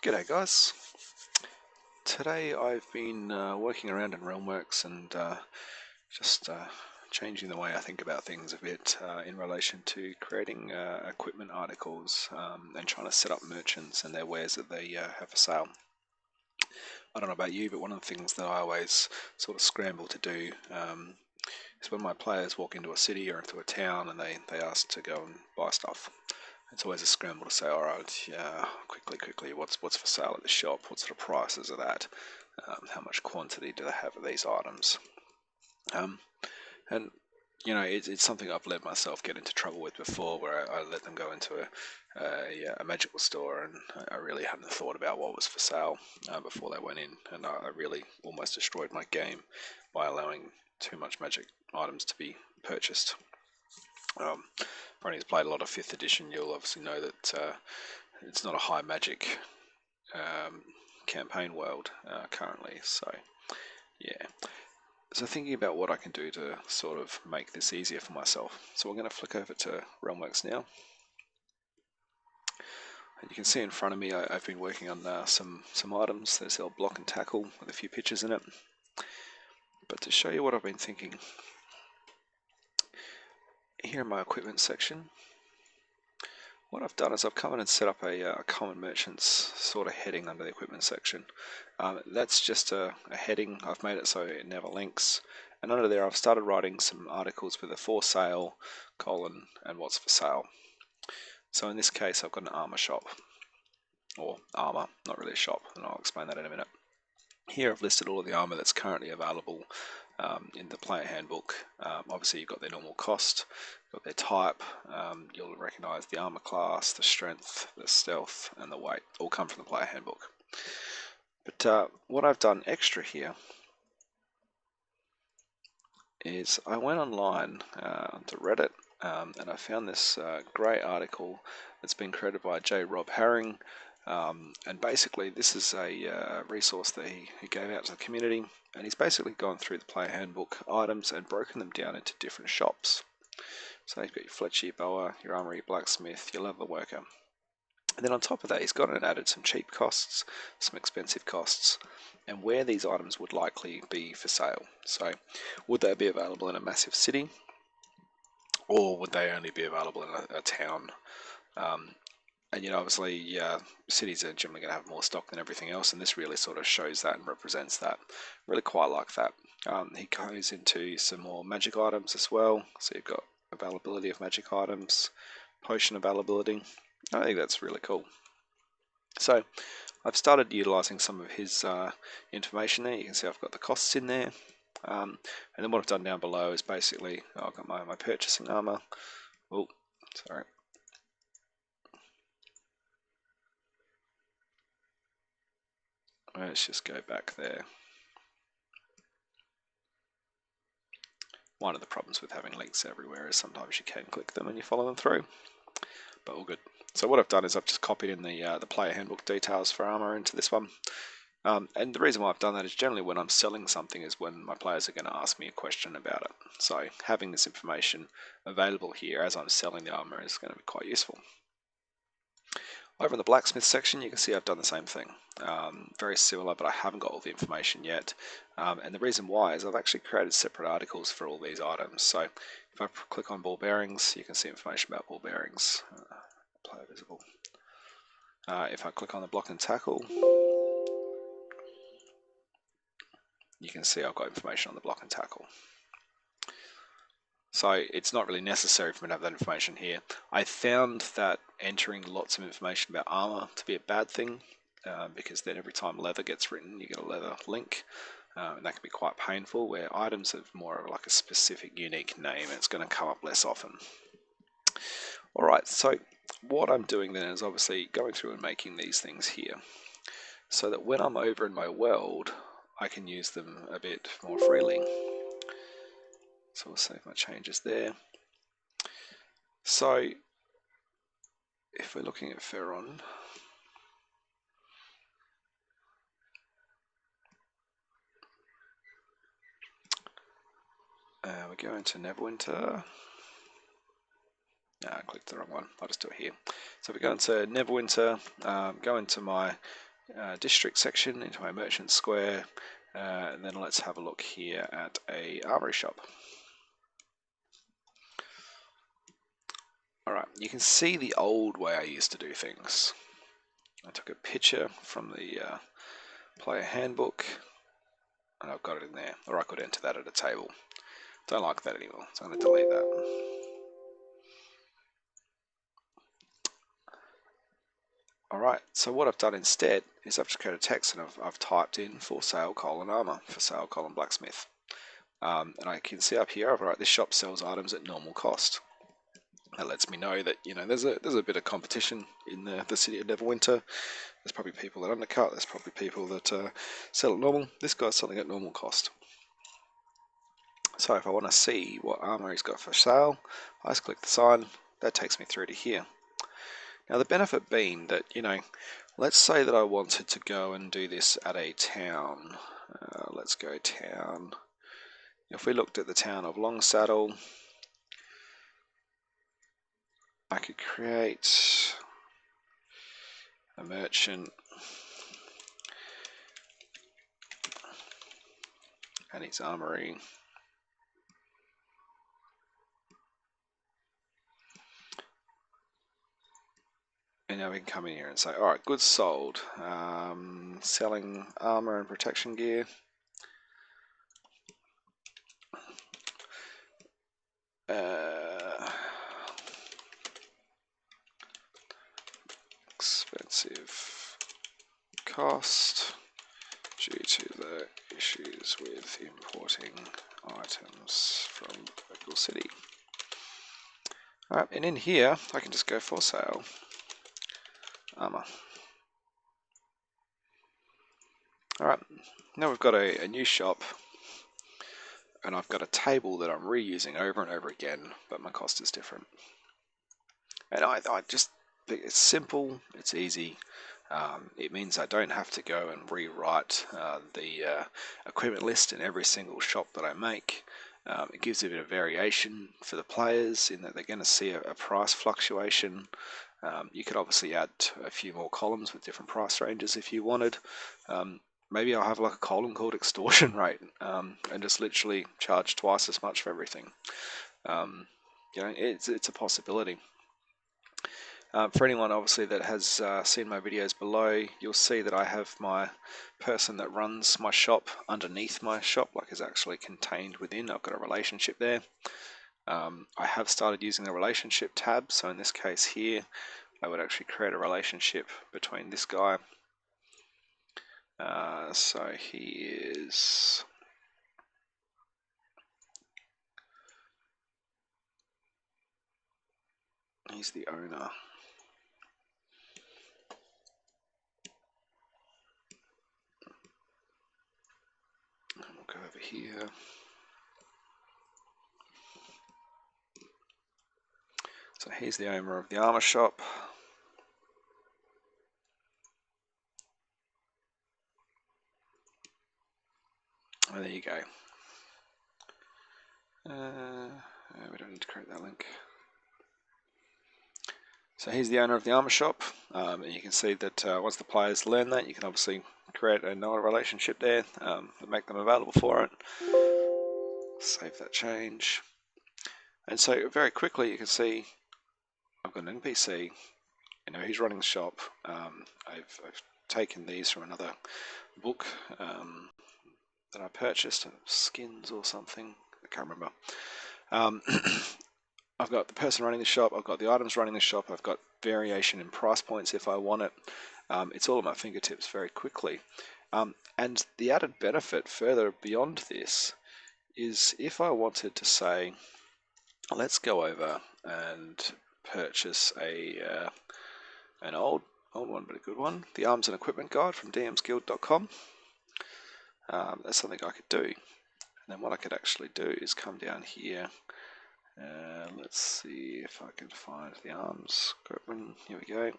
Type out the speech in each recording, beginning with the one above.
G'day guys. Today I've been working around in Realmworks and just changing the way I think about things a bit in relation to creating equipment articles and trying to set up merchants and their wares that they have for sale. I don't know about you, but one of the things that I always sort of scramble to do is when my players walk into a city or into a town and they ask to go and buy stuff. It's always a scramble to say, all right, yeah, quickly, what's for sale at the shop? What sort of prices are that? How much quantity do they have of these items? Um, and it's something I've let myself get into trouble with before, where I let them go into a magical store, and I really hadn't thought about what was for sale before they went in, and I really almost destroyed my game by allowing too much magic items to be purchased. For anyone who's played a lot of 5th edition, you'll obviously know that it's not a high magic campaign world currently. So, yeah. So thinking about what I can do to sort of make this easier for myself. So we're going to flick over to Realmworks now. And you can see in front of me I've been working on some items. There's our block and tackle with a few pictures in it. But to show you what I've been thinking, here in my equipment section, what I've done is I've come in and set up a common merchants sort of heading under the equipment section. That's just a heading. I've made it so it never links. And under there I've started writing some articles with a for sale, colon, and what's for sale. So in this case I've got an armor shop, or armor, not really a shop, and I'll explain that in a minute. Here I've listed all of the armor that's currently available in the player handbook. Obviously you've got their normal cost, got their type, you'll recognize the armor class, the strength, the stealth, and the weight, all come from the player handbook. But what I've done extra here is I went online to Reddit and I found this great article that's been created by J. Rob Herring. And basically this is a resource that he gave out to the community, and he's basically gone through the player handbook items and broken them down into different shops. So you've got your Fletcher, your Boa, your Armour, your Blacksmith, your Leather Worker. And then on top of that, he's gone and added some cheap costs, some expensive costs, and where these items would likely be for sale. So would they be available in a massive city, or would they only be available in a town? And obviously, cities are generally going to have more stock than everything else, and this really sort of shows that and represents that. Really quite like that. He goes into some more magic items as well. So you've got availability of magic items, potion availability. I think that's really cool. So I've started utilizing some of his information there. You can see I've got the costs in there. And then what I've done down below is basically, I've got my purchasing armor. Oh, sorry. Let's just go back there. One of the problems with having links everywhere is sometimes you can click them and you follow them through, but all good. So what I've done is I've just copied in the player handbook details for armor into this one. And the reason why I've done that is generally when I'm selling something is when my players are going to ask me a question about it. So having this information available here as I'm selling the armor is going to be quite useful. Over in the blacksmith section, you can see I've done the same thing. Very similar, but I haven't got all the information yet. And the reason why is I've actually created separate articles for all these items. So if I click on ball bearings, you can see information about ball bearings. Player visible. If I click on the block and tackle, you can see I've got information on the block and tackle. So it's not really necessary for me to have that information here. I found that entering lots of information about armor to be a bad thing, because then every time leather gets written, you get a leather link, and that can be quite painful, where items have more of like a specific unique name, and it's going to come up less often. Alright, so what I'm doing then is obviously going through and making these things here, so that when I'm over in my world, I can use them a bit more freely. So we'll save my changes there. So if we're looking at Ferron, we go into Neverwinter. I clicked the wrong one. I'll just do it here. So we go into Neverwinter, go into my district section, into my merchant square, and then let's have a look here at a armory shop. Alright, you can see the old way I used to do things. I took a picture from the player handbook and I've got it in there, or I could enter that at a table. Don't like that anymore, so I'm going to delete that. Alright, so what I've done instead is I've just created text and I've typed in for sale Armour, for sale Blacksmith. And I can see up here, alright, this shop sells items at normal cost. That lets me know that, you know, there's a bit of competition in the city of Neverwinter. There's probably people that undercut, there's probably people that sell at normal. This guy's selling at normal cost. So if I want to see what armour he's got for sale, I just click the sign, that takes me through to here. Now the benefit being that, you know, let's say that I wanted to go and do this at a town. Let's go town. If we looked at the town of Longsaddle, I could create a merchant and his armory. And now we can come in here and say, alright, goods sold. Selling armor and protection gear. Expensive cost due to the issues with importing items from local city. Alright, and in here I can just go for sale armor. Alright, now we've got a new shop and I've got a table that I'm reusing over and over again, but my cost is different. And I just think it's simple, it's easy. It means I don't have to go and rewrite the equipment list in every single shop that I make. It gives a bit of variation for the players in that they're going to see a price fluctuation. You could obviously add a few more columns with different price ranges if you wanted. Maybe I'll have like a column called extortion rate and just literally charge twice as much for everything. You know, it's a possibility. For anyone obviously that has seen my videos below, you'll see that I have my person that runs my shop underneath my shop, like is actually contained within. I've got a relationship there. I have started using the relationship tab, so in this case here I would actually create a relationship between this guy. So he's the owner. And we'll go over here. So he's the owner of the armor shop. And there you go. We don't need to create that link. So he's the owner of the armor shop, and you can see that once the players learn that, you can obviously create another relationship there and make them available for it. Save that change. And so very quickly you can see I've got an NPC, you know, he's running the shop. I've taken these from another book that I purchased, skins or something, I can't remember. I've got the person running the shop, I've got the items running the shop, I've got variation in price points if I want it. It's all at my fingertips very quickly. And the added benefit further beyond this is if I wanted to say, let's go over and purchase an old one but a good one, the Arms and Equipment Guide from dmsguild.com. That's something I could do. And then what I could actually do is come down here. Let's see if I can find the arms equipment. Here we go.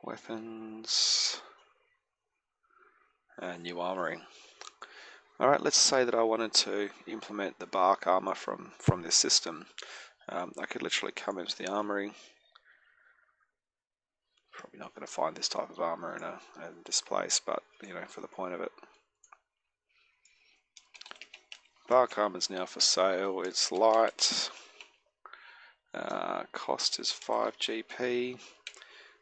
Weapons and new armoring. Alright, let's say that I wanted to implement the bark armor from this system. I could literally come into the armory. Probably not going to find this type of armor in this place, but you know, for the point of it. Bark armor is now for sale. It's light. Cost is 5 GP.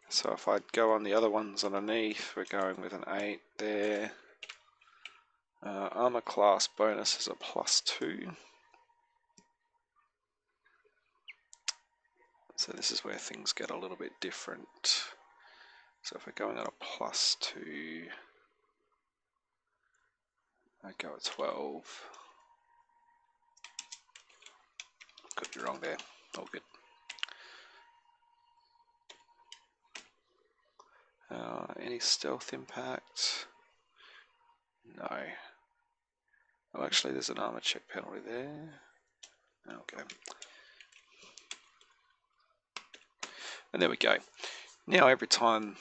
So if I go on the other ones underneath, we're going with an 8 there. Armor class bonus is a +2. So this is where things get a little bit different. So if we're going on a +2, I go at 12. Could be wrong there. All good. Any stealth impact? No. Oh, actually, there's an armor check penalty there. Okay. And there we go. Now every time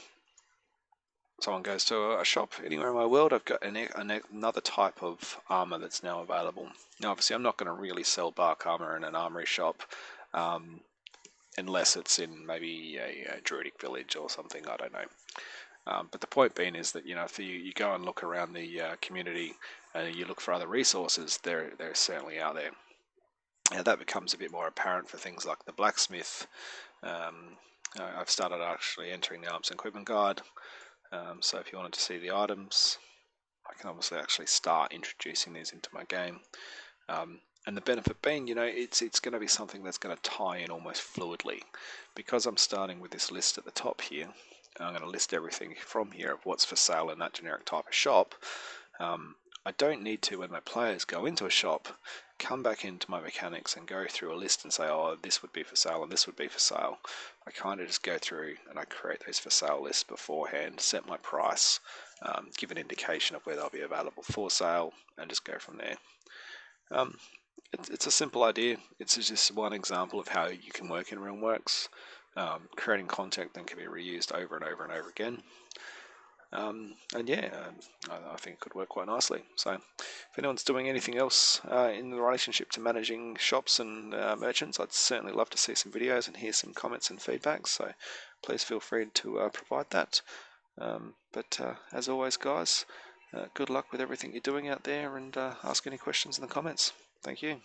someone goes to a shop anywhere in my world, I've got another type of armor that's now available. Now, obviously, I'm not going to really sell bark armor in an armory shop, unless it's in maybe a druidic village or something. I don't know. But the point being is that, you know, if you go and look around the community and you look for other resources, they're certainly out there. And that becomes a bit more apparent for things like the blacksmith. I've started actually entering the arms and equipment guide. So if you wanted to see the items, I can obviously actually start introducing these into my game. And the benefit being, you know, it's going to be something that's going to tie in almost fluidly. Because I'm starting with this list at the top here, and I'm going to list everything from here of what's for sale in that generic type of shop. I don't need to, when my players go into a shop, come back into my mechanics and go through a list and say, oh, this would be for sale and this would be for sale. I kind of just go through and I create those for sale lists beforehand, set my price, give an indication of where they'll be available for sale, and just go from there. It's a simple idea. It's just one example of how you can work in Realmworks. Creating content that can be reused over and over and over again. And yeah, I think it could work quite nicely. So if anyone's doing anything else in the relationship to managing shops and merchants, I'd certainly love to see some videos and hear some comments and feedback. So please feel free to provide that. But as always, guys, good luck with everything you're doing out there, and ask any questions in the comments. Thank you.